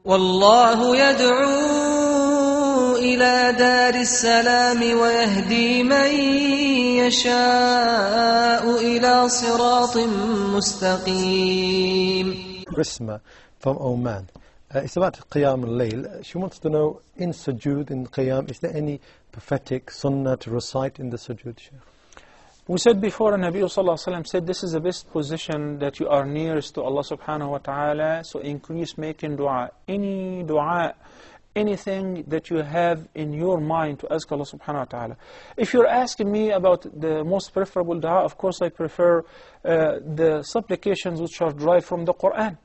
والله يدعو إلى دار السلام ويهدي من يشاء إلى صراط مستقيم. Risma from Oman. It's about Qiyam al-Layl. She wants to know, in Sujud, in Qiyam, is there any prophetic sunnah to recite in the Sujud, Shaykh? We said before, and Nabi Sallallahu Alaihi Wasallam said, this is the best position that you are nearest to Allah Subhanahu Wa Ta'ala, so increase making dua. Any dua, anything that you have in your mind to ask Allah Subhanahu Wa Ta'ala. If you're asking me about the most preferable dua, of course I prefer the supplications which are derived from the Quran,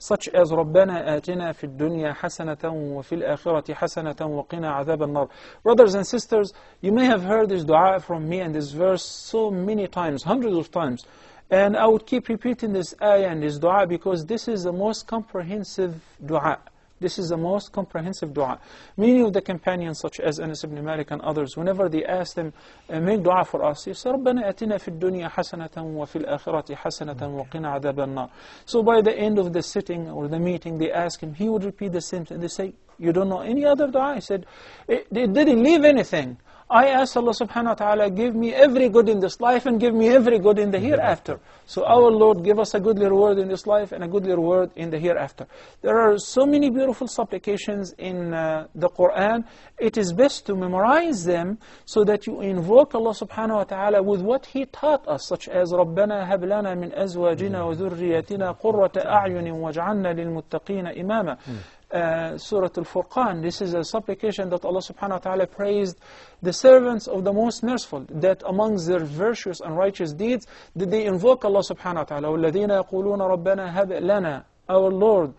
such as رَبَّنَا آتِنَا فِي الدُّنْيَا حَسَنَةً وَفِي الْآخِرَةِ حَسَنَةً وَقِنَا عَذَابَ النَّارِ. Brothers and sisters, you may have heard this dua from me and this verse so many times, hundreds of times. And I would keep repeating this ayah and this dua because this is the most comprehensive dua. This is the most comprehensive dua. Many of the companions, such as Anas ibn Malik and others, whenever they asked them, make dua for us, they say, رَبَّنَا أَتِنَا فِي الدُّنْيَا حَسَنَةً وَفِي الْآخِرَةِ حَسَنَةً وَقِنَا عَذَابَ النَّارِ. So by the end of the sitting or the meeting, they ask him, he would repeat the same thing. They say, you don't know any other dua? He said, it didn't leave anything. I asked Allah subhanahu wa ta'ala, give me every good in this life and give me every good in the hereafter. So our Lord, give us a goodly reward in this life and a goodly reward in the hereafter. There are so many beautiful supplications in the Quran. It is best to memorize them so that you invoke Allah subhanahu wa ta'ala with what He taught us, such as رَبَّنَا هَبْ لَنَا مِنْ أَزْوَاجِنَا وَذُرِّيَّتِنَا قُرَّةَ أَعْيُنٍ وَاجْعَلْنَا لِلْمُتَّقِينَ إِمَامًا. Surah Al-Furqan, this is a supplication that Allah subhanahu wa ta'ala praised the servants of the most merciful, that amongst their virtuous and righteous deeds, that they invoke Allah subhanahu wa ta'ala. وَالَّذِينَ يَقُولُونَ رَبَّنَا هَبْ لَنَا, our Lord,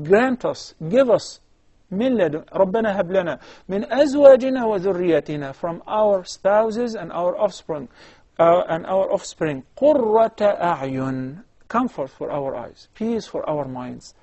grant us, give us, مِنْ لَدُنْ رَبَّنَا هَبْ لَنَا مِنْ أَزْوَاجِنَا وَذُرِّيَّتِنَا, from our spouses and our offspring, قُرَّةَ أَعْيُنٍ, comfort for our eyes, peace for our minds.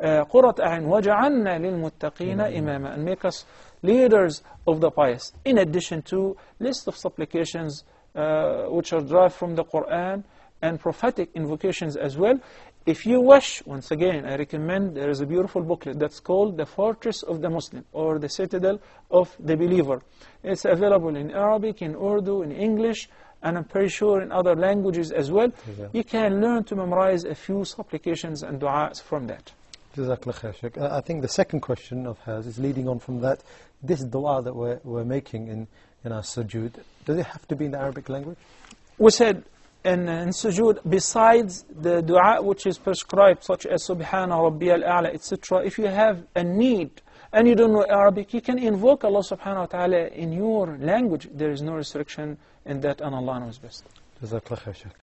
قُرَّةَ أَعْيُنٍ وَجَعَلْنَا لِلْمُتَّقِينَ إِمَامًا, and make us leaders of the pious. In addition to list of supplications which are derived from the Quran and prophetic invocations as well. If you wish, once again, I recommend, there is a beautiful booklet that's called The Fortress of the Muslim, or The Citadel of the Believer. It's available in Arabic, in Urdu, in English, and I'm pretty sure in other languages as well. You can learn to memorize a few supplications and du'as from that. Jazakallah khair, Shaykh. I think the second question of hers is leading on from that. This dua that we're making in our sujood, does it have to be in the Arabic language? We said in sujood, besides the dua which is prescribed, such as Subhana Rabbiya al-A'la, etc., if you have a need and you don't know Arabic, you can invoke Allah subhanahu wa ta'ala in your language. There is no restriction in that, and Allah knows best. Jazakallah khair, Shaykh.